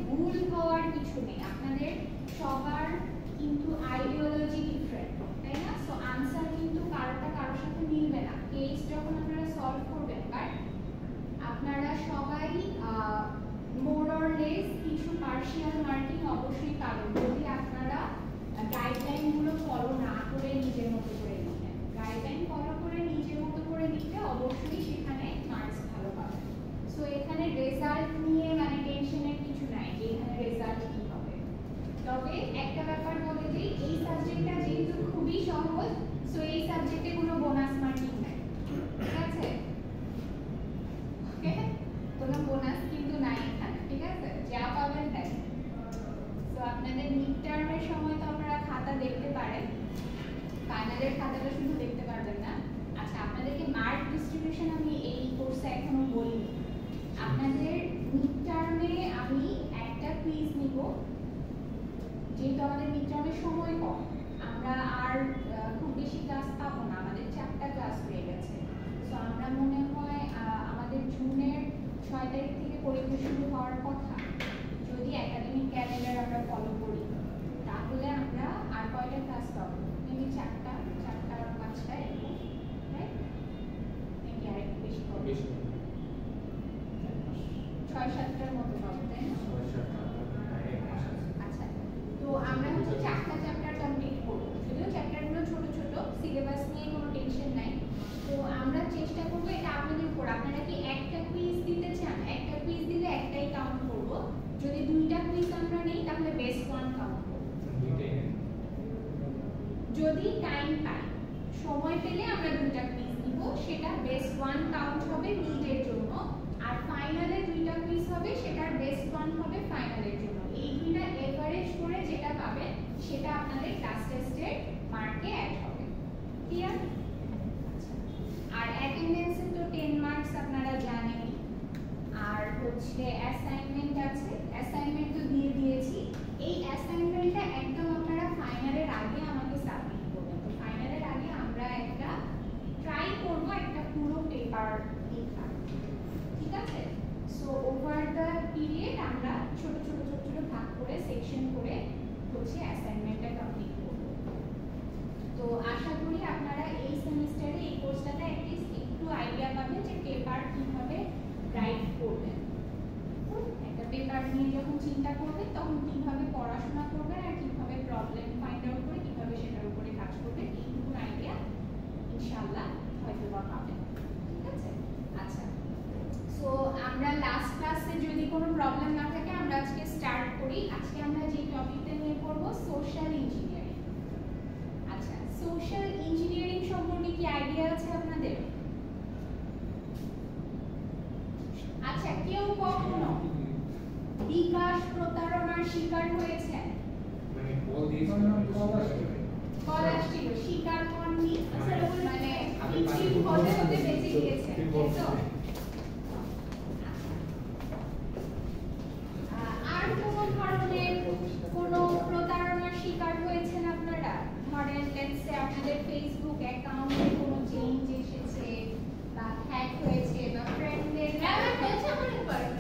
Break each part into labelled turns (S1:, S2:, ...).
S1: ভুল হওয়ার কিছু নেই, আপনাদের সবার কিন্তু আইডিওলজি ডিফারেন্ট, তাই না? সো আনসার কিন্তু কারোটা কারোর সাথে মিলবে না কেস যখন আপনারা সলভ করবেন, বাট আপনারা সবাই মোর অর লেস কিছু পার্শিয়াল মার্কিং অবশ্যই পাবেন যদি আপনারা গাইডলাইনগুলো ফলো না করে নিজের মতো করে লিখেন। গাইডলাইন ফলো করে নিজের মতো করে লিখলে অবশ্যই সেখানে মার্কস ভালো পাবেন। সো এখানে রেজাল্ট নিয়ে মানে টেনশনের কিছু নাই যে এখানে রেজাল্ট কি হবে। তবে একটা ব্যাপার বলে দিই, এই সাবজেক্টটা যেহেতু খুবই সহজ, সো এই সাবজেক্টে কোনো বোনাস মার্কিং নাই, ঠিক আছে? ওকে, কোনো বোনাস কিন্তু নাই এখানে, ঠিক আছে? যা পাবেন তাই। সো আপনাদের মিড টার্মের সময় তো আপনারা খাতা দেখতে পারেন, ফাইনালের খাতাটা শুধু দেখতে পারবেন না। আচ্ছা, আপনাদেরকে মার্ক ডিস্ট্রিবিউশন আমি এই কোর্সে এখনো বলিনি। আপনাদের মিড টার্মে আমি একটা কুইজ নিব, যেহেতু আমাদের মিড টার্মের সময় কম, আমরা আর খুব বেশি ক্লাস পাবো না, আমাদের 4টা ক্লাস হয়ে গেছে। সো আমরা মনে হয় আমাদের জুনের 6 তারিখ থেকে পরীক্ষা শুরু হওয়ার কথা, যদি একাডেমিক ক্যালেন্ডার আমরা ফলো করি, তাহলে আমরা আর কয়টা ক্লাস পাবো? মেবি 4টা আর 5টা এরকম, রাইট? নাকি আরেকটু বেশি পাবো? 6-7টার মতো পাবো, তাই না? আচ্ছা, তো আমরা হচ্ছে 4টা চ্যাপ্টার কমপ্লিট করবো, যদিও চ্যাপ্টারগুলো ছোট ছোট, সিলেবাস নিয়ে কোনো টেনশন নাই। তো আমরা চেষ্টা করবো, এটা আপনাদের উপর, আপনারা কি একটা কুইজ দিতে চান? একটা কুইজ দিলে একটাই কাউন্ট করবো, যদি 2টা কুইজ আমরা নেই তাহলে বেস্ট ওয়ান কাউন্ট করবো। যদি টাইম পাই, সময় পেলে আমরা 2টা কুইজ নিব, সেটা বেস্ট ওয়ান কাউন্ট হবে মিডের জন্য, আর ফাইনালে 2টা কুইজ হবে, সেটার বেস্ট ওয়ান হবে ফাইনালের জন্য। এই দুইটা এভারেজ করে যেটা পাবে সেটা আপনাদের ক্লাস টেস্টের মার্কে অ্যাড হবে, ক্লিয়ার? আর অ্যাটেন্ডেন্সে তো 10 মার্কস আপনারা জানেন, আর হচ্ছে অ্যাসাইনমেন্ট আছে, অ্যাসাইনমেন্ট তো দিয়ে দিয়েছি। এই অ্যাসাইনমেন্টটা একদম আপনারা ফাইনালের আগে আমাকে সাবমিট করবেন। তো ফাইনালের আগে আমরা একটা ট্রাই করব একটা পুরো পেপার লেখা, ঠিক আছে? সো ওভার দ্য পিরিয়ড আমরা ছোট ছোট ভাগ করে সেকশন করে হচ্ছে অ্যাসাইনমেন্টটা কমপ্লিট করব। তো আশা করি আপনারা এই সেমিস্টারে এই কোর্সটাতে অ্যাটলিস্ট একটু আইডিয়া পাবেন যে পেপার কিভাবে রাইট করবেন। একটা পেপার নিয়ে যখন চিন্তা করবেন তখন কিভাবে পড়াশোনা করবেন আর কিভাবে প্রবলেম ফাইন্ড আউট করে কিভাবে সেটার উপরে কাজ করবেন, এইটুকু আইডিয়া ইনশাআল্লাহ হয়তো বা পাবেন, ঠিক আছে? আচ্ছা, সো আমরা লাস্ট ক্লাসে যদি কোনো প্রবলেম না থাকে আমরা আজকে স্টার্ট করি। আজকে আমরা যে টপিকটা নিয়ে পড়বো সোশ্যাল ইঞ্জিনিয়ারিং। আচ্ছা, সোশ্যাল ইঞ্জিনিয়ারিং সম্পর্কে কি আইডিয়া আছে আপনাদের? আচ্ছা, কেউ কখনো বিকাশ প্রতারণার শিকার হয়েছে?
S2: মানে কল দিয়েছিল,
S1: কল আসছিল, শিকার হননি, মানে কিছু হতে হতে বেঁচে গিয়েছে, তো আর কোন ধরনের কোন প্রতারণার শিকার হয়েছেন আপনারা? ধরেন লেটস সে আপনাদের ফেসবুক অ্যাকাউন্টে কোনো চেঞ্জ এসেছে বা হ্যাক হয়েছে বা ফ্রেন্ডদের হয়েছে, মনে করেন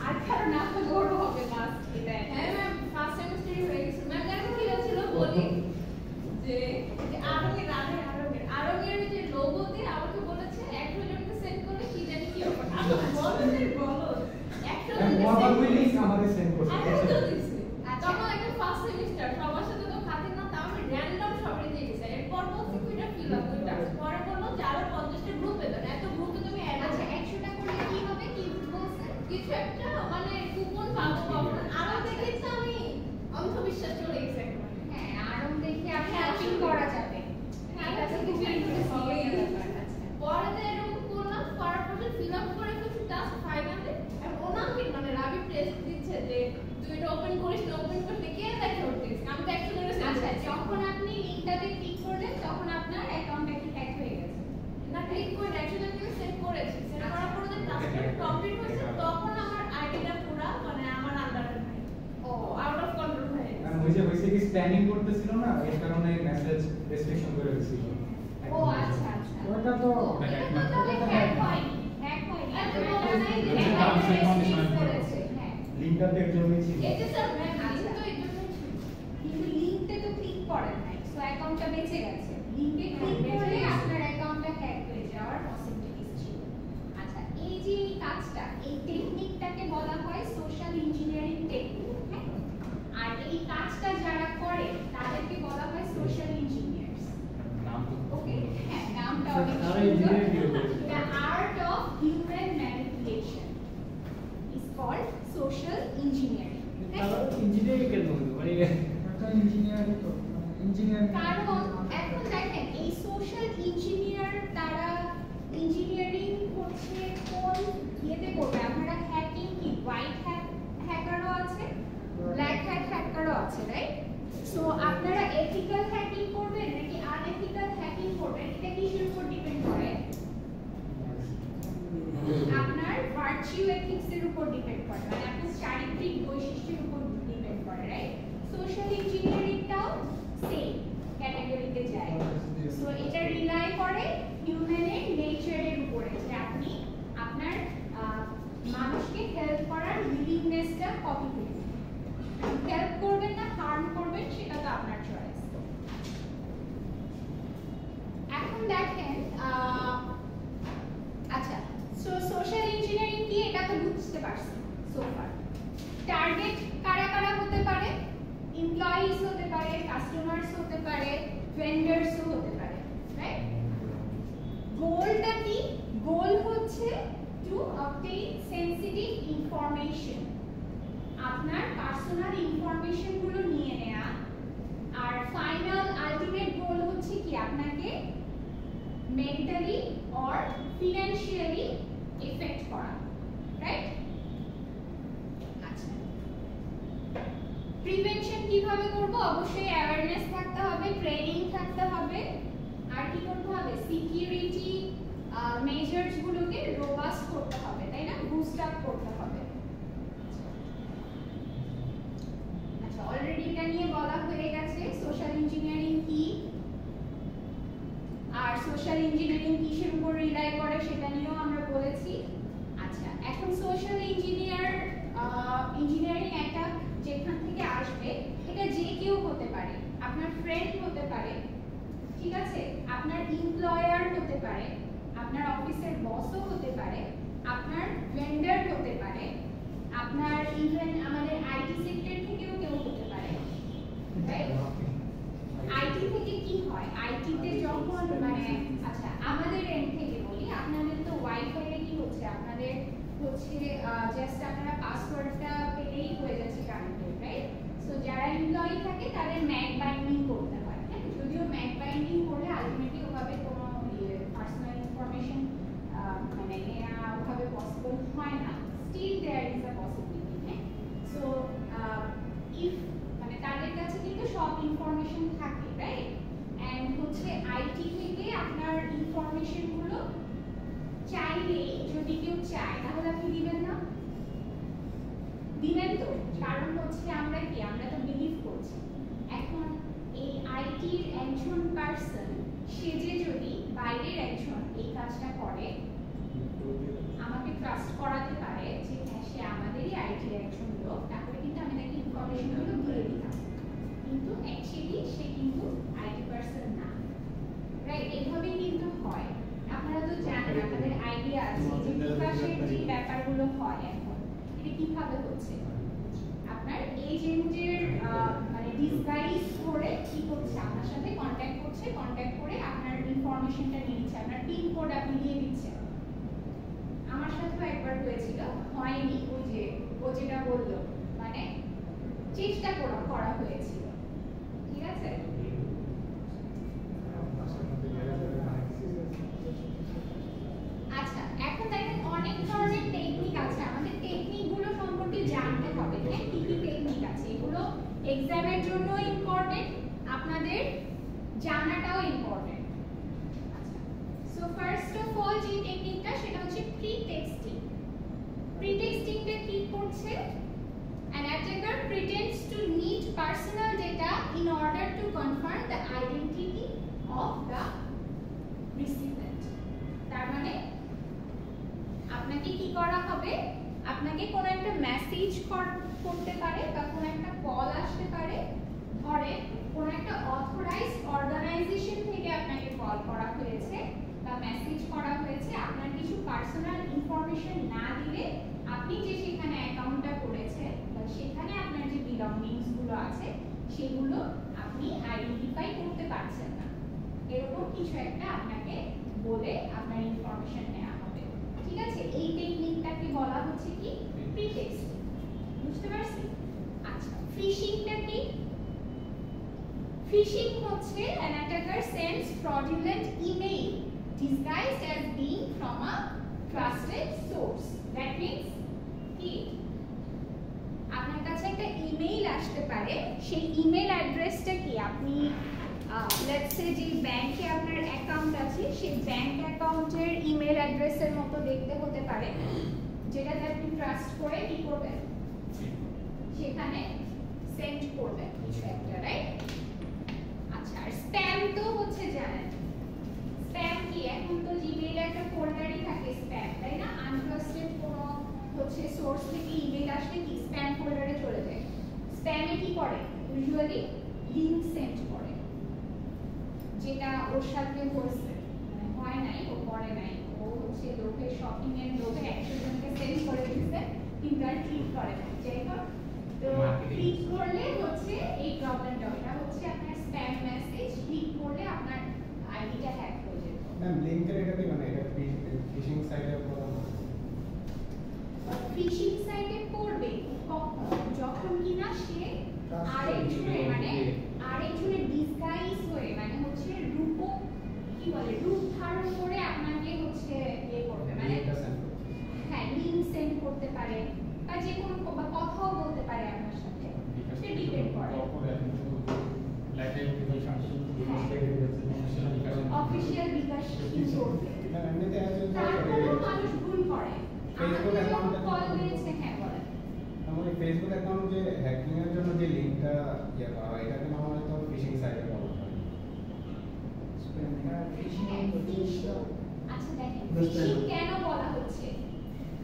S1: আর কারো না তো গৌরব হবে বাস এটা। হ্যাঁ ম্যাম, ফার্স্ট সেমিস্টারে হয়ে গেছে ম্যাম। জানেন কি হয়েছিল বলি, যে আরবের যে লোগোতে আমাকে বলেছে 100 জনকে সেন্ড করলে কি জানি কি হবে, আমি বলো 100 জনকে
S2: আমাদের সেন্ড করছে,
S1: তখন একটা ফার্স্ট সেমিস্টার সবার সাথে তো খাতির না, তাও আমি র্যান্ডম সবাই দিয়ে গেছি। এরপর বলছি কুইটা ফিল আপ দুইটা, পরে বললো যে আরো 50টা গ্রুপে দেন, এত গ্রুপে তুমি অ্যাড আছে 100টা করলে কি হবে, কি বলছে কিছু একটা মানে কুপন পাবো পাবো। আরো দেখি তো আমি অন্ধবিশ্বাস চলে গেছে একবার। হ্যাঁ, আরো দেখি আপনি অ্যাপিং করা যাবে, এটা তো খুব ইন্টারেস্টিং ব্যাপার। আচ্ছা, পরে তো এরকম করলাম, করার পর ফিল আপ করে কিছু টাস্ক ফাইনালে ওনাকে মানে রাবি প্রেস দিচ্ছে যে তুই এটা ওপেন করিস না, ওপেন করতে কে দেখে উঠতিস, আমি তো একটু করে। আচ্ছা, যখন আপনি লিংকটাতে ক্লিক করলেন তখন আপনার অ্যাকাউন্টটা কি হ্যাক হয়ে গেছে? না, ক্লিক করে অ্যাকচুয়ালি আমি সেভ করেছি, সেভ করার পরে যে টাস্কটা কমপ্লিট হয়েছে তখন আমার আইডিটা পুরো মানে আমার আন্ডারে নাই, ও আউট অফ কন্ট্রোল হয়ে গেছে।
S2: কারণ হইছে কি স্প্যানিং করতেছিল না, এর কারণে মেসেজ রেস্ট্রিকশন করে দিয়েছিল।
S1: ও আচ্ছা,
S2: ওটা তো
S1: তাহলে হ্যাক হয়নি, হ্যাক হয়নি,
S2: লিক লিংকটা তো এর জন্যই ছিল।
S1: এটা স্যার ম্যাম লিংক তো এর জন্যই ছিল, কিন্তু লিংকতে তো ক্লিক করেন নাই, সো অ্যাকাউন্টটা বেঁচে গেছে। লিংকে ক্লিক করলে আপনার অ্যাকাউন্টটা হ্যাক হয়ে যাওয়ার পসিবিলিটিস ছিল। আচ্ছা, এই যে এই কাজটা, এই টেকনিকটাকে বলা হয় সোশ্যাল ইঞ্জিনিয়ারিং টেকনিক। আর এই কাজটা যারা করে তাদেরকে বলা হয় সোশ্যাল ইঞ্জিনিয়ার্স। ওকে, হ্যাঁ, নামটা অনেক সুন্দর। The art of human manipulation is called social engineering.
S3: তারা ইঞ্জিনিয়ারিং কেন হলো মানে
S4: একটা ইঞ্জিনিয়ারিং তো ইঞ্জিনিয়ারিং
S1: কারণ এখন দেখেন এই সোশ্যাল ইঞ্জিনিয়ার তারা ইঞ্জিনিয়ারিং করছে কোন ইয়েতে করবে? আপনারা হ্যাকিং কি হোয়াইট হ্যাকারও আছে, ব্ল্যাক হ্যাকারও আছে, রাইট? সো আপনারা এথিক্যাল হ্যাকিং করবেন নাকি আনএথিক্যাল হ্যাকিং করবেন, এটা কিসের উপর ডিপেন্ড করে? আপনার ভার্চু এথিক্স এর উপর ডিপেন্ড করে, মানে আপনার চারিত্রিক বৈশিষ্ট্যের উপর ডিপেন্ড করে, রাইট? সোশ্যাল ইঞ্জিনিয়ারিংটাও সেম ক্যাটাগরিতে যায়। সো এটা রিলাই করে হিউম্যানের নেচারের উপরে, যে আপনি আপনার মানুষকে হেল্প করার উইলিংনেসটা কত করবেন, হেল্প করবেন না হার্ম করবেন সেটা তো আপনার চয়েস। এখন দেখেন আচ্ছা, সো সোশ্যাল ইঞ্জিনিয়ারিং কি এটা তো বুঝতে পারছি সো ফার। টার্গেট কারা কারা হতে পারে? এমপ্লয়িজ হতে পারে, কাস্টমারস হতে পারে, ভেন্ডারসও হতে পারে, রাইট? গোলটা কি? গোল হচ্ছে টু অবটেইন সেনসিটিভ ইনফরমেশন, আপনার পার্সোনাল ইনফরমেশন গুলো নিয়ে নেওয়া। আর ফাইনাল আলটিমেট গোল হচ্ছে কি আপনাকে মেন্টালি অর ফিনান্সিয়ালি এফেক্ট করা, রাইট? আচ্ছা, প্রিভেনশন কিভাবে করব? অবশ্যই অ্যাওয়ারনেস থাকতে হবে, ট্রেনিং থাকতে হবে, আর কি করতে হবে? সিকিউরিটি মেজার্স গুলোকে রোবাস্ট করতে হবে, তাই না? বুস্ট আপ করতে হবে। আচ্ছা, অলরেডি এটা নিয়ে বলা হয়ে গেছে সোশ্যাল ইঞ্জিনিয়ারিং কি, আর সোশ্যাল ইঞ্জিনিয়ারিং কিসের উপর রিলাই করে সেটা নিয়েও আমরা বলেছি। আচ্ছা, এখন সোশ্যাল ইঞ্জিনিয়ারিং একটা যেখান থেকে আসবে, এটা যে কেউ হতে পারে, আপনার ফ্রেন্ড হতে পারে, ঠিক আছে, আপনার এমপ্লয়ার হতে পারে, আপনার অফিসের বসও হতে পারে, আপনার ভেন্ডার হতে পারে, আপনার ইভেন আমাদের আইটি সেক্টর থেকেও কেউ হতে পারে, রাইট? আইটি থেকে কি হয়? আইটিতে যখন মানে আচ্ছা আমাদের এন্ড থেকে বলি, আপনাদের তো ওয়াইফাই এ কি হচ্ছে, আপনাদের হচ্ছে জাস্ট আপনারা পাসওয়ার্ডটা পেলেই হয়ে যাচ্ছে কানেক্টেড, রাইট? সো যারা এমপ্লয়ি থাকে তাদের ম্যাক বাইন্ডিং করতে হয়, হ্যাঁ? যদিও ম্যাক বাইন্ডিং করলে আলটিমেটলি ওভাবে কোনো পার্সোনাল ইনফরমেশন মানে নেওয়া ওভাবে পসিবল হয় না, still there is a possibility, হ্যাঁ? সো ইফ মানে তাদের কাছে কিন্তু সব ইনফরমেশন থাকে, রাইট? এন্ড হচ্ছে আইটি থেকে আপনার ইনফরমেশন গুলো চাইলেই যদি কেউ চায় তাহলে আপনি দিবেন না? দিবেন তো, কারণ হচ্ছে আমরা কি, আমরা তো বিলিভ করছি। এখন এই আইটির একজন পারসন সে যে যদি বাইরের একজন এই কাজটা করে, আমাকে ট্রাস্ট করাতে পারে যে হ্যাঁ সে আমাদেরই আইটির একজন লোক, তাহলে কিন্তু আমি তাকে ইনফরমেশনগুলো দিয়ে দিলাম, কিন্তু অ্যাকচুয়ালি সে কিন্তু আইটি পারসন না, রাইট? এইভাবেই কিন্তু হয়। আপনারা তো জানেন, আপনাদের আইডিয়া আছে যে বিকাশের যে ব্যাপারগুলো হয় এখন এটা কিভাবে হচ্ছে। আপনার এজেন্টের মানে ডিসগাইজ করে কি করছে, আপনার সাথে কন্ট্যাক্ট করছে, কন্ট্যাক্ট করে আপনার ইনফরমেশনটা নিয়ে নিচ্ছে, আপনার পিন কোড আপনি দিয়ে দিচ্ছেন। আমার সাথেও একবার হয়েছিল, হয়নি, ওই যে ও যেটা বললো মানে চেষ্টা করা হয়েছিল, ঠিক আছে? আচ্ছা, এখন দেখেন অনেক ধরনের টেকনিক আছে, আমাদের টেকনিকগুলো সম্পর্কে জানতে হবে, হ্যাঁ? কি কি টেকনিক আছে এগুলো এক্সামের জন্য ইম্পর্টেন্ট, আপনাদের জানাটাও ইম্পর্টেন্ট। আচ্ছা, সো ফার্স্ট অফ অল যে টেকনিকটা সেটা হচ্ছে প্রিটেক্সটিং। প্রিটেক্সটিংটা কি করছে? An attacker pretends to need personal data in order to confirm the identity of the recipient. তার মানে আপনাকে কি করা হবে? আপনাকে কোন একটা মেসেজ করতে পারে বা কোনো একটা কল আসতে পারে। ধরেন কোনো একটা অথরাইজড অর্গানাইজেশন থেকে আপনাকে কল করা হয়েছে বা মেসেজ করা হয়েছে, আপনার কিছু পার্সোনাল ইনফরমেশন না দিলে আপনি যে সেখানে অ্যাকাউন্টটা করেছেন বা সেখানে আপনার যে বিলঙ্গিংস গুলো আছে সেগুলো আপনি আইডেন্টিফাই করতে পারছেন না, এরকম কিছু একটা আপনাকে বলে আপনার ইনফরমেশন নেওয়া হবে। ঠিক আছে, এই টেকনিকটাকে বলা হচ্ছে কি প্রিটেক্সটিং। বুঝতে পারছি? আচ্ছা, ফিশিংটা কি? Phishing হচ্ছে an attacker sends fraudulent email disguised as being from a trusted source. That means কি আপনার কাছে একটা ইমেইল আসতে পারে, সেই ইমেল অ্যাড্রেসটা কি আপনি লেটস সে যে ব্যাংকে আপনার অ্যাকাউন্ট আছে সেই ব্যাংক অ্যাকাউন্টের ইমেল অ্যাড্রেসের মতো দেখতে হতে পারে, যেটাতে আপনি ট্রাস্ট করে কি করবেন সেখানে সেন্ড করবেন কিছু একটা, রাইট? আচ্ছা, আর স্প্যাম তো হচ্ছে জানেন স্প্যাম কি, এখন তো জিমেইলে একটা ফোল্ডারই থাকে স্প্যাম, তাই না? আনট্রাস্টেড কোনো হচ্ছে সোর্স থেকে ইমেল আসলে কি স্প্যাম ফোল্ডারে চলে যায়। স্প্যামে কি করে, ইউজুয়ালি লিংক সেন্ড করে, যেটা ওর সাথে হয়েছে মানে হয় নাই, ও করে নাই, ও হচ্ছে লোকে শপিং এর লোকে 100 জনকে সেন্ড করে দিচ্ছে কিন্তু আর ক্লিক করে না। যাই হোক, তো ক্লিক করলে হচ্ছে এই প্রবলেমটা, এটা হচ্ছে আপনার স্প্যাম মেসেজ, ক্লিক করলে আপনার আইডিটা হ্যাক হয়ে যেত।
S2: ম্যাম লিংকের এটা কি মানে এটা ফিশিং সাইটে করা
S1: ফিশিং সাইটে করবে কখন, যখন কিনা সে আরেকজনের মানে আরেকজনের ডিসগাইজ হয়ে মানে হচ্ছে রূপ কি বলে রূপ ধারণ করে আপনাকে হচ্ছে ইয়ে করবে, মানে হ্যাঁ লিংক সেন্ড করতে পারে বা যে কোনো বা কথাও বলতে পারে আপনার সাথে, সেটা ডিপেন্ড করে। অফিশিয়াল বিকাশ কি করবে, তারপরেও মানুষ ভুল করে।
S2: ফেসবুক অ্যাকাউন্টে
S1: কল দিয়েছে, হ্যাঁ বলেন।
S2: আমাদের ফেসবুক অ্যাকাউন্ট যে হ্যাকিং এর জন্য যে লিংকটা ইয়ে করা হয় এটাকে না হয় তো ফিশিং সাইটে বলা হয়।
S1: আচ্ছা দেখেন ফিশিং কেন বলা হচ্ছে,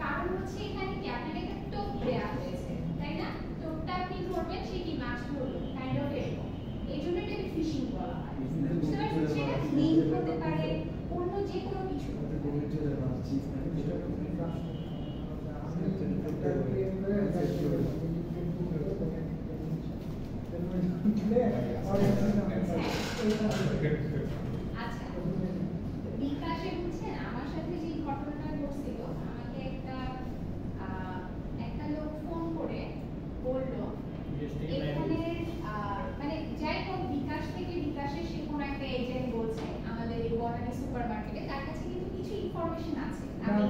S1: কারণ হচ্ছে এখানে কি আপনাকে একটা টোপ দেয়া হয়েছে, তাই না? টোপটা আপনি ধরবেন, সে কি মাছ ধরবে কাইন্ড অফ এরকম, এই জন্য এটাকে ফিশিং বলা হয়। বুঝতে পারছেন? সেটা লিংক হতে পারে, অন্য যে কোনো কিছু হতে পারে। আচ্ছা, বিকাশে বুঝছেন আমার সাথে যে ঘটনাটা ঘটছিল, আমাকে একটা লোক ফোন করে বলল এখানে মানে যাই হোক বিকাশ থেকে, বিকাশের সে কোনো একটা এজেন্ট বলছে আমাদের এই বনানী সুপার মার্কেটে, তার কাছে কিন্তু কিছু ইনফরমেশন আছে। আমি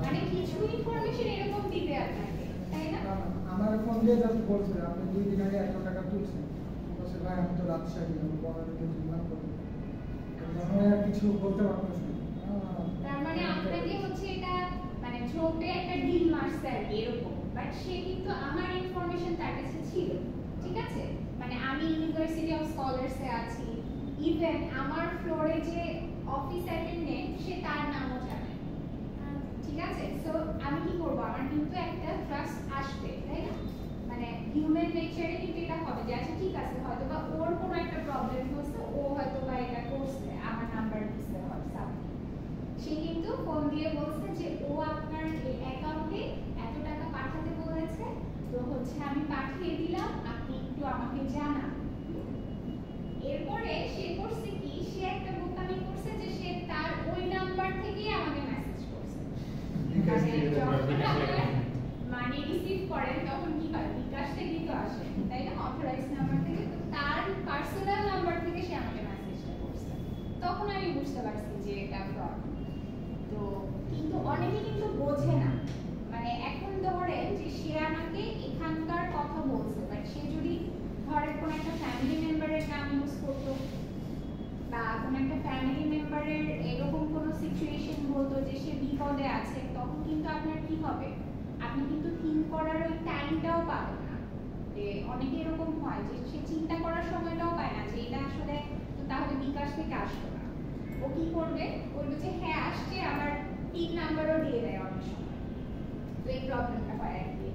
S1: মানে কিছু ইনফরমেশন এরকম দিবে আপনাকে, তাই না?
S4: আমার ফোন দিয়ে জাস্ট বলছে আপনি 2 দিন আগে 100 টাকা তুলছেন, বলছে ভাই আমি তো রাজশাহী আমি বনানীতে বিমান করি, আমি আর কিছু বলতে পারতেছি না।
S1: তার মানে আপনাকে হচ্ছে এটা মানে ঝোপে একটা ডিল মারছে আর কি এরকম, বাট সে কিন্তু আমার ইনফরমেশন তার কাছে ছিল, ঠিক আছে? মানে আমি ইউনিভার্সিটি অফ স্কলার্সে আছি, ইভেন আমার ফ্লোরে যে অফিস অ্যাটেন্ডেন্ট সে তার নামও জানে, ঠিক আছে? সো আমি কি করব, আমার কিন্তু একটা ট্রাস্ট আসবে, তাই না? মানে হিউম্যান নেচারে কিন্তু এটা হবে যে আচ্ছা ঠিক আছে হয়তো বা ওর কোনো একটা প্রবলেম হচ্ছে, ও হয়তো বা এটা করছে, আমার নাম্বার দিচ্ছে হোয়াটসঅ্যাপ, সে কিন্তু ফোন দিয়ে বলছে যে ও আপনার এই অ্যাকাউন্টে এত টাকা পাঠাতে বলেছে, তো হচ্ছে আমি পাঠিয়ে দিলাম, আপনি একটু আমাকে জানান। এরপরে সে করছে কি, সে একটা বোকামি করছে যে সে তার ওই নাম্বার থেকেই আমাকে মেসেজ করছে। মানি রিসিভ করেন তখন কি হয়, বিকাশ থেকেই তো আসে, তাই না? অথরাইজড নাম্বার থেকে, তো তার পার্সোনাল নাম্বার থেকে সে আমাকে মেসেজটা করছে। তখন আমি বুঝতে পারছি যে এটা ফ্রড। তো কিন্তু অনেকে কিন্তু বোঝে না, মানে এখন ধরেন যে সে আমাকে এখানকার কথা বলছে, বাট সে যদি ধরেন কোনো একটা ফ্যামিলি মেম্বারের নাম ইউজ করতো বা কোনো একটা ফ্যামিলি মেম্বারের এরকম কোনো সিচুয়েশন বলতো যে সে বিপদে আছে, তখন কিন্তু আপনার কি হবে, আপনি কিন্তু থিঙ্ক করার ওই টাইমটাও পাবেন না। যে অনেকে এরকম হয় যে সে চিন্তা করার সময়টাও পায় না যে এটা আসলে তো তাহলে বিকাশ থেকে আসলো না, ও কি করবে, বলবে যে হ্যাঁ আসছে, আবার পিন প্রবলেমটা হয় আর কি।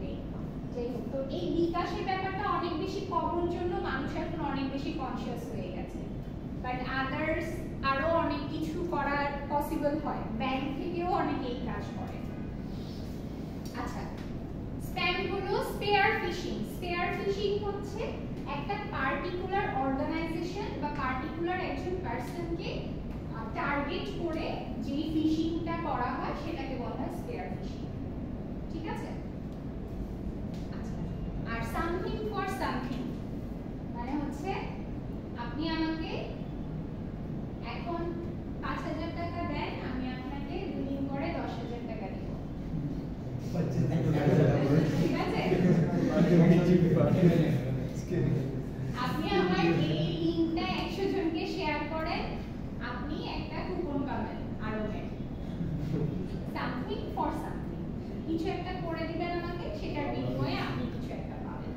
S1: যাই হোক, তো এই বিকাশের ব্যাপারটা অনেক বেশি কমন জন্য মানুষ এখন অনেক বেশি কনসিয়াস হয়ে গেছে, বাট আদার্স আরো অনেক কিছু করার পসিবল হয়, ব্যাংক থেকেও অনেকে এই কাজ করে। আচ্ছা, স্প্যাম হলো স্পেয়ার ফিশিং। স্পেয়ার ফিশিং হচ্ছে একটা পার্টিকুলার অর্গানাইজেশন বা পার্টিকুলার একজন পারসনকে টার্গেট করে যে ফিশিংটা করা হয় সেটাকে বলা হয় স্পেয়ার ফিশিং। ঠিক আছে? আচ্ছা, আর সামথিং ফর সামথিং মানে হচ্ছে আপনি আমাকে এখন 5,000 টাকা দেন, আমি আপনাকে 2 দিন পরে 10,000 টাকা দিব। ঠিক আছে? আপনি আমার এই লিংকটা 100 জনকে শেয়ার করেন, আপনি একটা কুপন পাবেন আরো সামথিং ফর সামথিং। কিছু একটা করে দিবেন আমাকে, সেটার বিনিময়ে আপনি কিছু একটা পাবেন,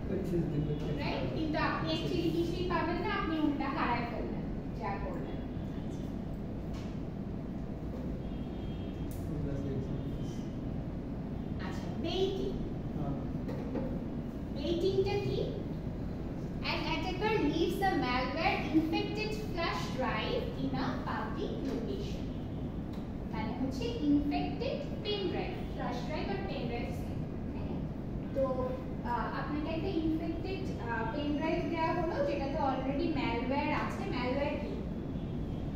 S1: রাইট? কিন্তু আপনি অ্যাকচুয়ালি কিছুই পাবেন না, আপনি উল্টা হারায় ফেলবেন যা করবেন। আচ্ছা, বেইটিং। বেইটিংটা কি? An attacker leaves a malware infected flash drive in a public location. মানে হচ্ছে infected pen drive, flash drive আর pen drive same। তো আপনাকে একটা infected pen drive দেওয়া হলো যেটাতে অলরেডি malware আছে। malware কি?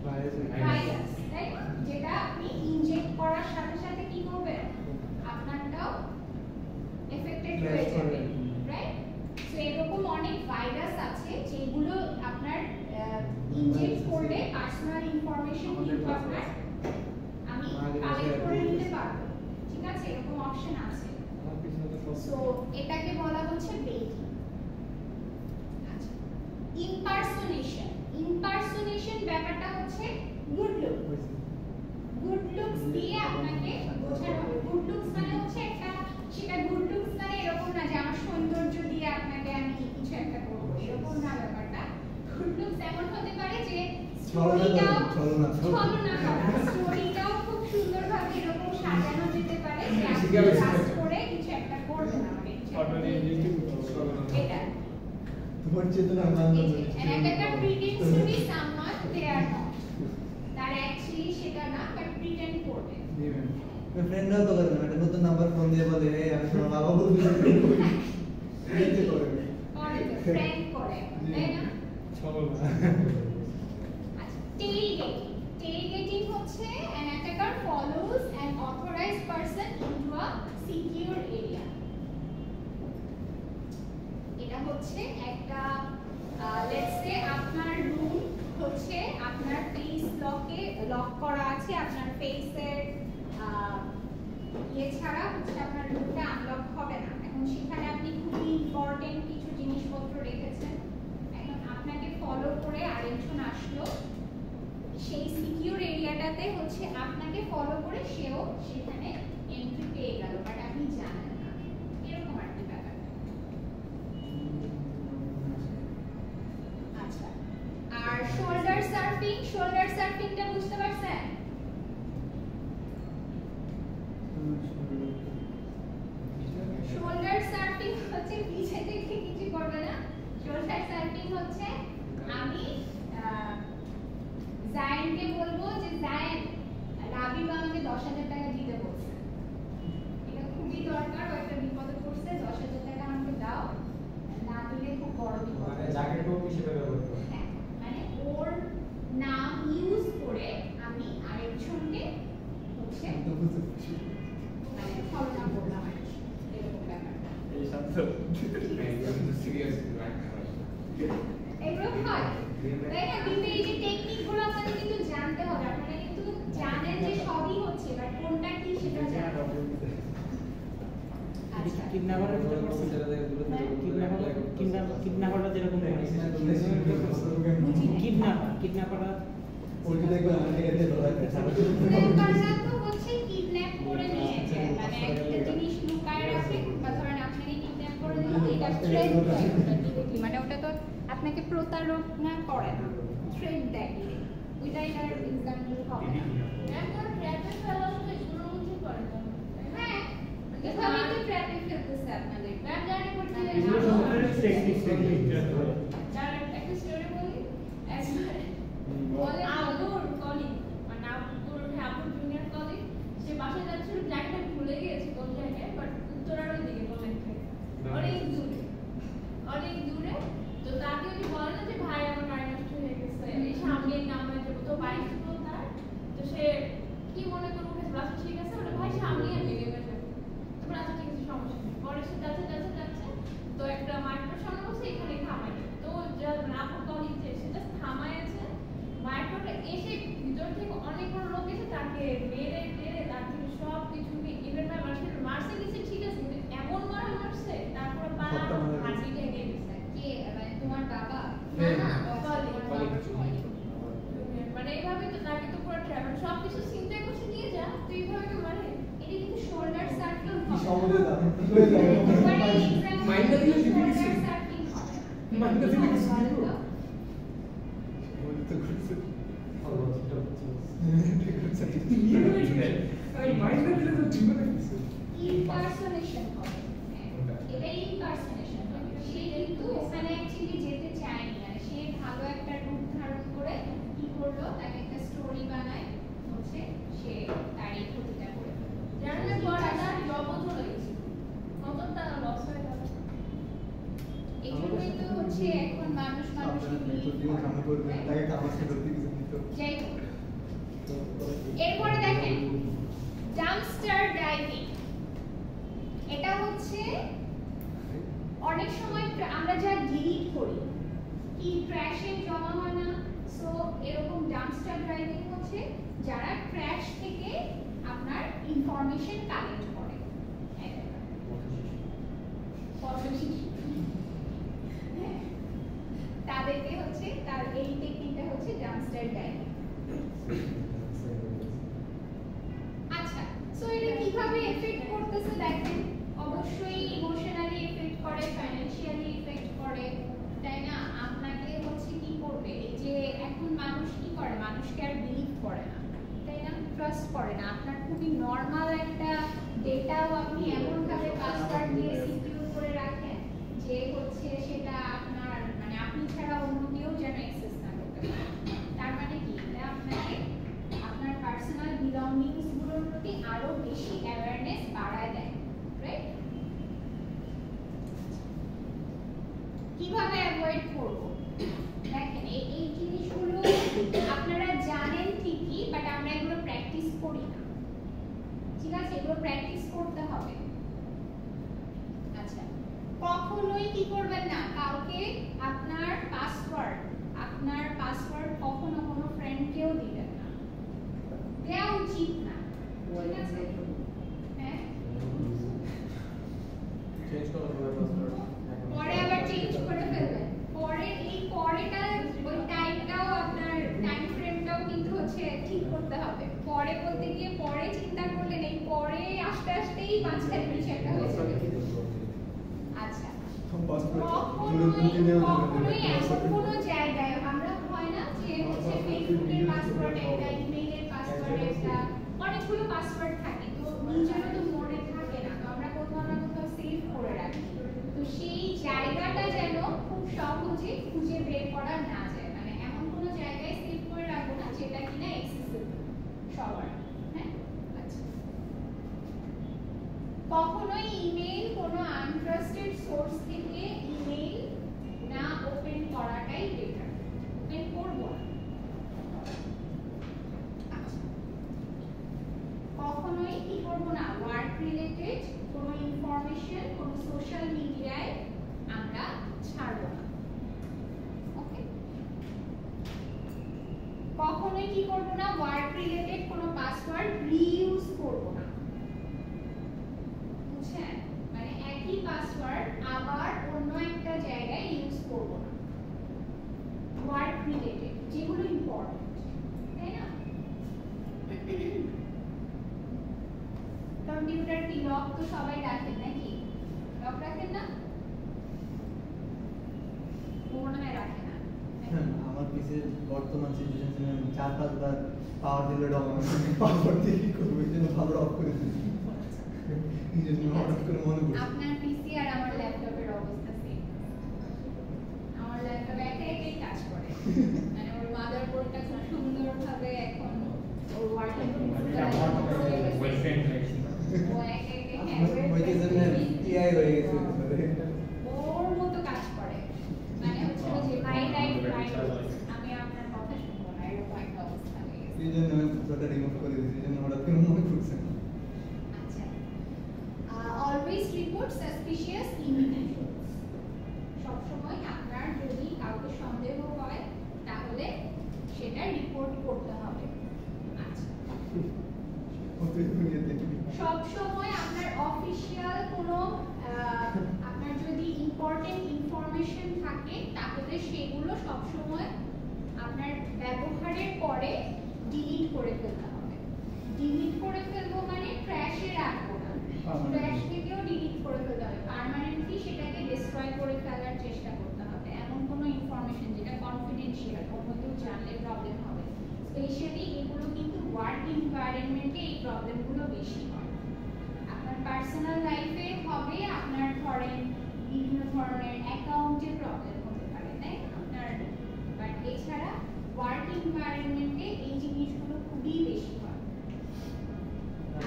S1: ভাইরাস, তাই না? যেটা আপনি ইনজেক্ট করার সাথে সাথে কি হবে? আপনারটাও এফেক্টেড হয়ে যাবে, রাইট? সো এরকম অনেক ভাইরাস আছে যেগুলো আপনার ইনজেক্ট করলে পার্সোনাল ইনফরমেশন কিন্তু আপনার আমি কালেক্ট করে নিতে পারবো। ঠিক আছে? এরকম অপশন আছে। সো এটাকে বলা হচ্ছে বেইটিং। আচ্ছা, ইমপারসোনেশন। ইমপারসোনেশন ব্যাপারটা হচ্ছে গুড লুক। গুড লুকস দিয়ে আপনাকে বোঝানো হবে। গুড লুকস মানে হচ্ছে একটা, সেটা গুড লুকস মানে এরকম না যে আমার সৌন্দর্য দিয়ে আপনাকে আমি কিছু একটা করবো, এরকম না ব্যাপারটা। গুড লুকস এমন হতে পারে যে স্টোরিটাও খুব সুন্দরভাবে এরকম সাজানো যেতে পারে যে আপনি কাজ করে কিছু একটা করবেন আমাকে। এটা
S5: তোমার চেতনা
S1: and attacker pretends to be someone they are not. তার অ্যাকচুয়ালি সেটা না, বাট প্রিটেন্ড করবে।
S5: ফ্রেন্ডরা তো করে না, একটা নতুন নাম্বার ফোন দিয়ে বলে এই আমি তোমার বাবা বলবি এইতে করে
S1: ফ্রেন্ড করে, তাই না? আচ্ছা, টেইলগেটিং। টেইলগেটিং হচ্ছে an attacker follows an authorized person into a secure area. এটা হচ্ছে একটা লেটস সে আপনার রুম হচ্ছে আপনার ফেস লক করা আছে, আপনার ফেসের ছাড়া হচ্ছে আপনার রুমটা আনলক হবে না। এখন সেখানে আপনি খুবই ইম্পর্টেন্ট কিছু জিনিসপত্র রেখেছেন, এখন আপনাকে ফলো করে আরেকজন আসলো সেই সিকিউর এরিয়াটাতে, হচ্ছে আপনাকে ফলো করে সেও সেখানে এন্ট্রি পেয়ে গেল, বাট আপনি জানেন না, এরকম আর কি ব্যাপারটা। আচ্ছা, আর শোল্ডার সার্ফিং। শোল্ডার সার্ফিংটা বুঝতে পারছেন? শোল্ডার সার্ফিং হচ্ছে পিছে থেকে কিছু করবে না। শোল্ডার সার্ফিং হচ্ছে আমি জায়েন্টকে বলবো যে জায়েন্ট রাবিব আমাকে 10,000 টাকা দিতে বলছে, এটা খুবই দরকার, ও একটা বিপদে পড়ছে, 10,000 টাকা আমাকে দাও, না দিলে খুব বড় বিপদ।
S2: মানে যাকে টোপ হিসেবে ব্যবহার করে।
S1: হ্যাঁ, মানে ওর নাম ইউজ করে আমি আরেকজনকে হচ্ছে মানে ছলনা করলাম আর কি, এরকম ব্যাপারটা। এগুলো হয়, তাই না? কিন্তু এই যে টেকনিকগুলো আপনাদের কিন্তু জানতে হবে, আপনারা কিন্তু জানেন যে সবই হচ্ছে, বাট কোনটা কি সেটা জানা। আচ্ছা,
S3: কিডন্যাপারের ভিতরে করছেন যারা কিডন্যাপাররা যেরকম কিডন্যাপাররা
S5: ওই যে দেখো আমাকে এতে ধরা
S1: কিডন্যাপাররা তো হচ্ছে কিডন্যাপ করে নিয়ে যায়, মানে একটা জিনিস লুকায় রাখে, বা ধরেন আপনাকে কিডন্যাপ করে দিল, এটা থ্রেড দেয়, মানে ওটা তো আপনাকে প্রতারণা করে না, থ্রেড দেয়, ওইটা এটার এক্সাম্পল হবে না। এখন ট্র্যাপে ফেলা তো এগুলোর মধ্যে পড়ে না। হ্যাঁ, কিন্তু আমি তো আপনাদের ম্যাম জানি করতে
S6: এগুলো সবটাই টেকনিক
S1: যার একটা স্টোরি বলি বলে আবুর কলিগ মানে আবুর আবুর জুনিয়র কলিগ সে বাসায় যাচ্ছিল জায়গাটা ভুলে গিয়েছে কোন জায়গায় বাট উত্তরার দিকে কোন একটা অনেক দূরে তো তাকে যদি বলে না যে ভাই আমার গাড়ি নষ্ট হয়ে গেছে এই সামনে নামে যাবো তো বাইক ছিল তার তো সে কি মনে করবো বাসা ঠিক আছে মানে ভাই সামনে আমি নেমে যাবো তারপর আচ্ছা ঠিক আছে সমস্যা নেই পরে সে যাচ্ছে তো একটা মাইক্রোর সামনে বসে এখানে থামাই তো যা আপুর কলিগ যে সে জাস্ট থামাইছে মাইক্রোটা এসে ভিতর থেকে অনেক বড় লোক এসে তাকে মেরে তার থেকে সব কিছু ইভেন মারছে দিচ্ছে ঠিক আছে কিন্তু এমন মারছে তারপরে পা হাঁটি ভেঙে গেছে কে মানে তোমার বাবা না মানে এইভাবে তো তাকে তো পুরো ট্রাভেল সব কিছু চিন্তা করছে নিয়ে যা তো এইভাবে তো মানে এটা কিন্তু শোল্ডার সার্কেল
S5: কি সমুদ্রে যাবে কি করে যাবে
S3: মাইন্ডটা দিলে দিবি কিছু
S1: মাইন্ডটা দিলে কিছু দিব
S5: বলতে করছে
S3: এই মাইন্ডটা দিলে তো জীবনে কিছু
S1: ইমপারসোনেশন করে এটা ইমপারসোনেশন হবে সে কিন্তু ওখানে অ্যাকচুয়ালি যেতে চায়নি মানে সে ভালো একটা রূপ ধারণ করে কি করলো তাকে একটা স্টোরি বানায় হচ্ছে সে তার এই ক্ষতিটা করে জানলে পর তার জব চলে গেছে কতটা লস হয়ে গেল এই জন্যই তো হচ্ছে এখন মানুষকে
S5: সামনে করবে তাকে কাজ করতে কিছু দিত
S1: যাই হোক এরপরে দেখেন ডাম্পস্টার ড্রাইভিং এটা হচ্ছে অনেক সময় আমরা যা ডিলিট করি কি ট্র্যাশে জমা হয় না সো এরকম ডাম্পস্টার ড্রাইভিং হচ্ছে যারা ট্র্যাশ থেকে আপনার ইনফরমেশন কালেক্ট করে তাদেরকে হচ্ছে তার এই টেকনিকটা হচ্ছে ডাম্পস্টার ড্রাইভিং আচ্ছা সো এটা কিভাবে এফেক্ট করতেছে দেখেন অবশ্যই ইমোশনালি এফেক্ট করে ফাইনান্সিয়ালি এফেক্ট করে তাই না আপনাকে হচ্ছে কি করবে এই যে এখন মানুষ কি করে মানুষকে আর বিলিভ করে না তাই না ট্রাস্ট করে না আপনার খুবই নরমাল একটা ডেটাও আপনি এমন ভাবে পাসওয়ার্ড দিয়ে সিকিউর করে রাখেন যে হচ্ছে সেটা আপনার মানে আপনি ছাড়া অন্য কেউ যেন অ্যাক্সেস না করতে পারে তার মানে কি এটা আপনাকে আপনার পার্সোনাল বিলঙ্গিংস গুলোর প্রতি আরো বেশি অ্যাওয়ারনেস বাড়ায় দেয় রাইট কিভাবে অ্যাভয়েড করব দেখেন এই জিনিসগুলো আপনারা জানেন ঠিকই বাট আমরা এগুলো প্র্যাকটিস করি না ঠিক আছে এগুলো প্র্যাকটিস করতে হবে আচ্ছা কখনোই কি করবেন না কাউকে আপনার পাসওয়ার্ড কখনো কোনো ফ্রেন্ডকেও দিবেন না দেওয়া উচিত না ঠিক আছে হ্যাঁ
S5: চেঞ্জ করা হবে পাসওয়ার্ড
S1: পরে আবার চেঞ্জ করে ফেলবেন পরে এই পরেটা ওই টাইমটাও আপনার টাইম ফ্রেমটাও কিন্তু হচ্ছে ঠিক করতে হবে পরে বলতে গিয়ে পরে চিন্তা করলেন এই পরে আস্তে আস্তেই মাঝখানে কিছু একটা হয়েছে আচ্ছা কখনোই এমন কোনো জায়গায় আমরা হয় না যে হচ্ছে ফেসবুকের পাসওয়ার্ড একটা ইমেইলের পাসওয়ার্ড একটা অনেকগুলো পাসওয়ার্ড থাকে তো নিজেরও তো মনে থাকে না তো আমরা কোথাও না কোথাও সেভ করে রাখি তো সেই জায়গাটা যেন খুব সহজে খুঁজে বের করা না যায় মানে এমন কোনো জায়গায় সেভ করে রাখবো না যেটা কিনা অ্যাক্সেসিবল সবার হ্যাঁ আচ্ছা কখনোই ইমেইল কোনো আনট্রাস্টেড সোর্স থেকে ইমেইল না ওপেন করাটাই বেটার ওপেন করব না আচ্ছা কখনোই কি করব না ওয়ার্ক রিলেটেড কোনো ইনফরমেশন কোনো সোশ্যাল মিডিয়ায় আমরা ছাড়ব না ওকে কখনোই কি করব না ওয়ার্ক রিলেটেড কোনো পাসওয়ার্ড রিইউজ করব না বুঝছেন মানে একই পাসওয়ার্ড আবার অন্য একটা জায়গায় ইউজ করব না ওয়ার্ক রিলেটেড যেগুলো ইম্পর্টেন্ট তাই না কম্পিউটার কি লক তো সবাই রাখেন নাকি লক রাখেন না মনে হয় রাখে না
S5: আমার পিসির বর্তমান সিচুয়েশন 4-5 বার পাওয়ার দিলে ডক পাওয়ার দিয়ে কি করব এই জন্য ভালো অফ করে দিই নিজের জন্য হঠাৎ করে মনে পড়ছে।
S1: আপনার পিসি আর আমার ল্যাপটপের অবস্থা সেম। আমার ল্যাপটপ একাই কাজ করে, মানে ওর মাদারবোর্ডটা খুব সুন্দরভাবে এখন ওর ওয়ার্কিং
S2: ওয়েল ফ্রেন্ড
S1: ও একাই
S5: ওইটার জন্য AI হয়ে গেছে একেবারে।
S1: ওর মতো কাজ করে, মানে হচ্ছে যে ভাই রাইট আমি আপনার কথা শুনবো না, এরকম একটা অবস্থা হয়ে গেছে।
S5: এই জন্য আমি পুরোটা রিমুভ করে দিয়েছি, এই জন্য হঠাৎ করে মনে পড়ছে না।
S1: আচ্ছা, অলওয়েজ রিপোর্ট সাসপিশিয়াস ইন্ডিভিজুয়ালস। সব সময় আপনার যদি কাউকে সন্দেহ হয় তাহলে সেটা রিপোর্ট করতে হবে। আচ্ছা,
S5: ওই দুনিয়াতে
S1: সব সময় আপনার অফিশিয়াল কোনো আপনার যদি ইম্পর্টেন্ট ইনফরমেশন থাকে তাহলে সেগুলো সব সময় আপনার ব্যবহারের পরে ডিলিট করে ফেলতে হবে। ডিলিট করে ফেলবো মানে ট্র্যাশে রাখবো না, ট্র্যাশ থেকেও ডিলিট করে ফেলতে হবে, পার্মানেন্টলি সেটাকে ডিস্ট্রয় করে ফেলার চেষ্টা করতে হবে। এমন কোনো ইনফরমেশন যেটা কনফিডেন্সিয়াল, অন্য কেউ জানলে প্রবলেম হবে। স্পেশালি এগুলো কিন্তু ওয়ার্ক এনভায়রনমেন্টে এই প্রবলেমগুলো বেশি হয়। আপনার পার্সোনাল লাইফে হবে, আপনার ধরেন বিভিন্ন ধরনের অ্যাকাউন্টে প্রবলেম হতে পারে, তাই না আপনার, বাট এছাড়া ওয়ার্ক এনভায়রনমেন্টে এই জিনিসগুলো খুবই বেশি হয়।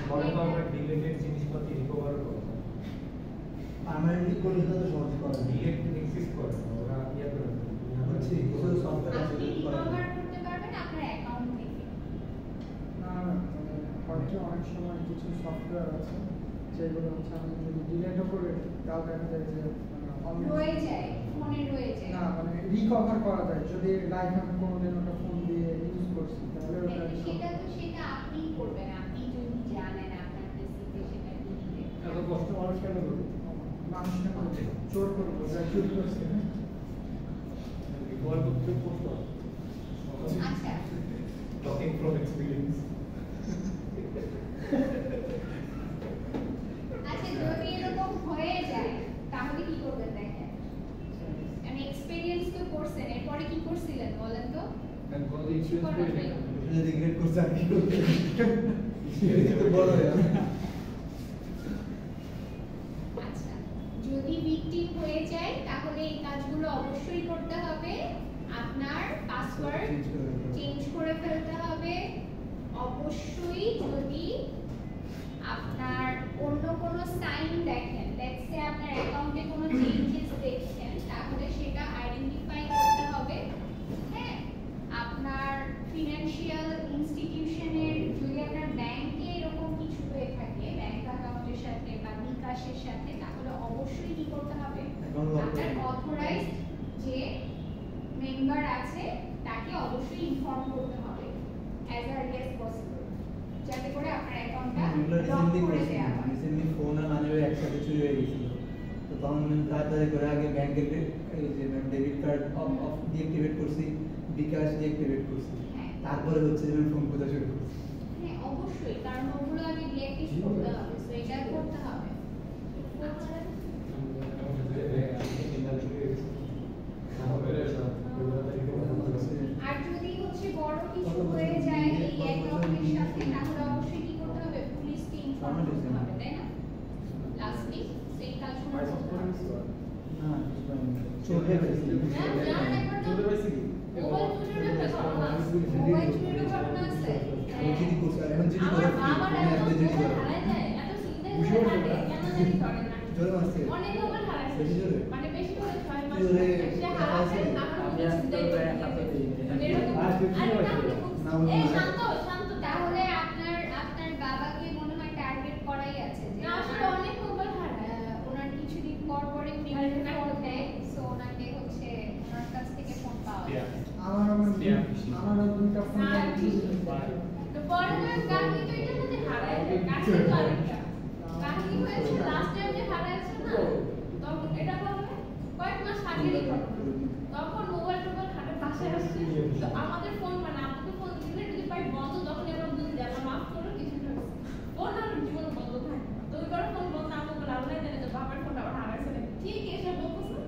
S6: পরে তো আমরা ডিলেটেড জিনিসপত্র রিকভার করব।
S5: পার্মানেন্টলি করলে তো সহজ করা যায়।
S6: ডিলেট এক্সিস্ট করে না, ওরা ইয়া করে
S5: হচ্ছে কিছু সফটওয়্যার আছে
S1: আপনি
S5: যেগুলো করা যায়।
S1: রিকভার করতে পারবেন আপনার অ্যাকাউন্ট থেকে।
S4: না না, হয়তো অনেক সময় কিছু সফটওয়্যার আছে যেগুলো হচ্ছে আমি যদি ডিলেটও করে তাও দেখা যায় যে
S1: রয়ে যায়, ফোনে রয়ে যায়।
S4: না মানে রিকভার করা যায় যদি লাইফ আমি কোনোদিন ওটা ফোন দিয়ে ইউজ করছি তাহলে ওটা
S1: সেটা আপনিই করবেন, আপনি যদি জানেন আপনার পিসিতে সেটা ডিলিট।
S6: এত কষ্ট মানুষ কেন করবে?
S4: মানুষকে চোর করবো যা চুরি করছে না
S6: রিকভার করতে কষ্ট হয়।
S1: আচ্ছা,
S6: টকিং ফ্রম এক্সপেরিয়েন্স।
S1: আচ্ছা যদি এরকম হয়ে যায় তাহলে কি করবেন দেখেন। আমি এক্সপেরিয়েন্স তো করছেন, এরপরে কি করছিলেন বলেন তো?
S6: কোনো ইনস্যুরেন্স করে নেই।
S5: এটা রিগ্রেট করছে আর কি করতে। এটা তো বড় হয়ে যাবে।
S1: আচ্ছা, যদি ভিকটিম হয়ে যায় তাহলে এই কাজগুলো অবশ্যই করতে হবে। আপনার পাসওয়ার্ড চেঞ্জ করে ফেলতে হবে। অবশ্যই যদি আপনার অন্য কোনো সাইন দেখেন, লেটস সে আপনার অ্যাকাউন্টে কোনো চেঞ্জেস দেখছেন, তাহলে সেটা আইডেন্টিফাই করতে হবে। হ্যাঁ, আপনার ফিনান্সিয়াল ইনস্টিটিউশনের যদি আপনার ব্যাংকে এরকম কিছু হয়ে থাকে, ব্যাংক অ্যাকাউন্টের সাথে বা বিকাশের সাথে, তাহলে অবশ্যই কি করতে হবে? আপনার অথরাইজড যে মেম্বার আছে তাকে অবশ্যই ইনফর্ম করতে হবে অ্যাজ আর্লি অ্যাজ পসিবল, যাতে করে আপনার অ্যাকাউন্টটা লক করে দেওয়া হয়।
S5: রিসেন্টলি ফোন আর মানিব্যাগ একসাথে চুরি হয়ে গেছিল, তো তখন আমি তাড়াতাড়ি করে আগে ব্যাংকের এই যে ডেবিট কার্ড অফ ডিঅ্যাক্টিভেট করছি, বিকাশ ডিঅ্যাক্টিভেট করছি,
S1: হ্যাঁ।
S5: তারপরে হচ্ছে যে আমি ফোন খোঁজা শুরু করছি।
S1: হ্যাঁ অবশ্যই, কারণ ওগুলো আগে ডিঅ্যাক্টিভ করতে হবে, সো এটা করতে হবে। আচ্ছা, আর যদি হচ্ছে বড় কিছু হয়ে যায় এই অ্যাকাউন্টের সাথে, তাহলে অবশ্যই কি করতে হবে? পুলিশকে ইনফর্ম করতে হবে, তাই না? লাস্টলি সেই কাজগুলো করতে হবে।
S5: না চোর হয়ে গেছে।
S1: মোবাইল চুরির ঘটনা আছে।
S5: আমি চিঠি করছি, আর এখন চিঠি করে
S1: আমার
S5: আমি একটা চিঠি করে জোরে মারছে
S1: অনেক মোবাইল হারায়,
S5: বেশি জোরে
S1: মানে বেশি করে 6 মাস
S5: জোরে
S1: সে হারাছে, না
S6: আমি আজকে প্রায় হাতে দিই।
S1: তাহলে আপনার বাবাকে মনে হয় টার্গেট করাই আছে যে আসলে অনেক মোবাইল হারায়, ওনার কিছুদিন পর পরে উনি ফোন দেয়, সো ওনাকে হচ্ছে ওনার কাছ থেকে ফোন পাওয়া যায়।
S4: আমার দুইটা ফোন
S1: তো পরের কাহিনী তো এটার মধ্যে হারায় যায়, কাহিনী তো আরেকটা কাহিনী হয়েছে লাস্ট টাইম যে হারাইছে না, তখন এটা বলবে কয়েক মাস আগেরই ঘটনা। তখন মোবাইল হাতে বাসায় আসছে, তো আমাদের ফোন মানে আপনাকে ফোন দিলে যদি পাই বন্ধ, তখন আমরা বুঝি যে আমরা মাফ করো কিছু হয়েছে, ফোন আর জীবন বন্ধ থাকে না। তো ওইবার ফোন বন্ধ আমাকে বলে আমরা জানি যে বাবার ফোনটা আবার হারাইছে না, ঠিক এসে বলতেছে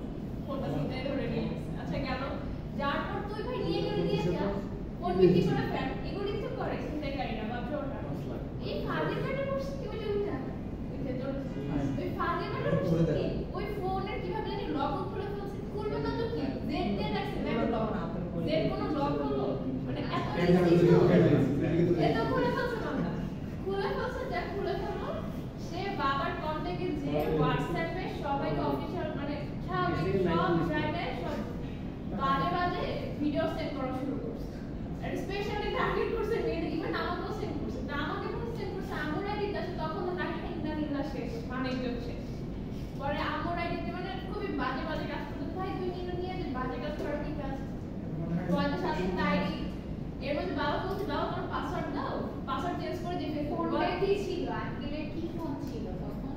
S1: ফোনটা সিধে ধরে নিয়ে গেছে। আচ্ছা গেল, যার পর তুই ভাই নিয়ে গেলে দিয়ে যা, ফোন বিক্রি করে ফেল, এগুলি তো করে ছিনতাইকারীরা বা চোররা। এই ফাঁদে কাটে বসে কেউ যে উঠে
S7: হোয়াটসঅ্যাপে সবাই অফিসিয়াল মানে স্বাভাবিক সব জায়গায় সব বাজে বাজে ভিডিও সেন্ড করা শুরু করছে আর স্পেশালি টার্গেট করছে মেয়েদের ইভেন আমাকেও সেন্ড করছে না আমাকে সেন্ড করছে আমার আইডিতে আছে তখন তো নাকি নিন্দা শেষ মানে শেষ পরে আমার আইডিতে মানে খুবই বাজে বাজে কাজ করতে ভাই তুই নিয়ে যে বাজে কাজ করার কি কাজ তোমাদের সাথে আইডি এর মধ্যে বাবা বলছে বাবা তোমার পাসওয়ার্ড দাও পাসওয়ার্ড চেঞ্জ করে দিতে
S1: ফোনটা কি ছিল আঙ্কেলের কি ফোন ছিল তখন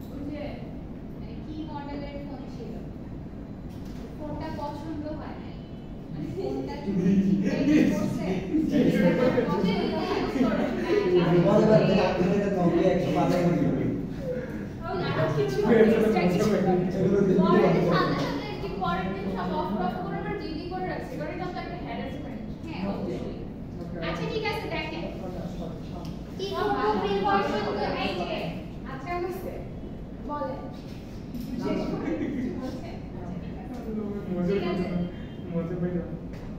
S7: ওই যে
S1: মানে কি মডেলের ফোন ছিল ফোনটা পছন্দ হয় নাই মানে ফোনটা কি করছে
S5: বল বল আপনাদের নকলে 105 করে দিবেন
S7: কিছু
S5: এগুলো দিতে
S7: পরের সাথে সাথে কি পরের দিন সব অফ করে আমরা জিডি করে রাখছি কারণ এটা তো একটা হ্যারাসমেন্ট
S1: হ্যাঁ অবশ্যই আচ্ছা ঠিক আছে দেখেন কি
S7: ও,
S1: প্রিকশন তো এই যে আচ্ছা বুঝতে বলে শেষ করে কিছু বলছে ঠিক আছে
S3: মজা পাই না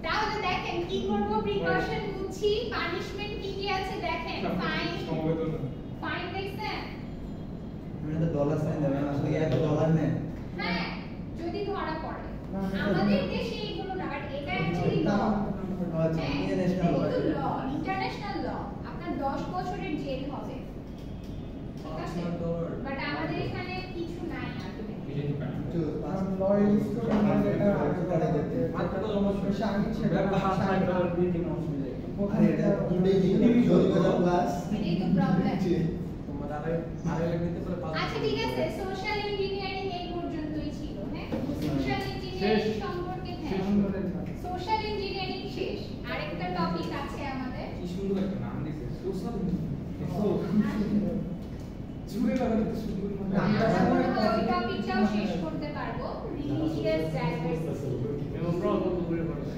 S1: তাহলে দেখেন কি করব প্রিকশন বুঝছি পানিশমেন্ট কি কি আছে দেখেন ফাইন
S3: সমবেদনা
S1: ফাইন দেখছেন
S5: মানে তো ডলার সাইন দেবেন আসলে $1 নেন
S1: হ্যাঁ যদি ধরা পড়ে আমাদের দেশে এগুলো না বাট এটা অ্যাকচুয়ালি ল
S5: আচ্ছা ইন্টারন্যাশনাল
S1: ল ইন্টারন্যাশনাল ল আপনার 10 বছরের জেল হবে ঠিক আছে বাট আমাদের এখানে কিছু নাই আসলে
S4: লয়ালিস্ট তো আমাদের এটা
S3: মাত্র সমস্যা
S4: বেশি আগে ছিল
S3: $5 দিয়ে দিন অসুবিধা
S5: আরে এটা জরিমানা প্লাস
S1: এটাই তো প্রবলেম
S3: তোমার আড়াই লাখ দিতে পারে
S1: আচ্ছা ঠিক আছে সোশ্যাল ইঞ্জিনিয়ারিং এই পর্যন্তই ছিল হ্যাঁ সোশ্যাল ইঞ্জিনিয়ারিং
S3: শেষ।
S1: সম্পর্কে
S3: শেষ
S1: হ্যাঁ
S3: করে
S1: সোশ্যাল ইঞ্জিনিয়ারিং শেষ আরেকটা টপিক আছে আমাদের
S3: কি সুন্দর একটা নাম দিয়েছে সোশ্যাল জুড়ে লাগানো তো সুন্দর মানে
S1: আমরা মনে হয় ওই টপিকটাও শেষ করতে পারবো রিলিজিয়াস ডাইভার্সিটি
S3: এবং প্রবলেম করে পড়ছে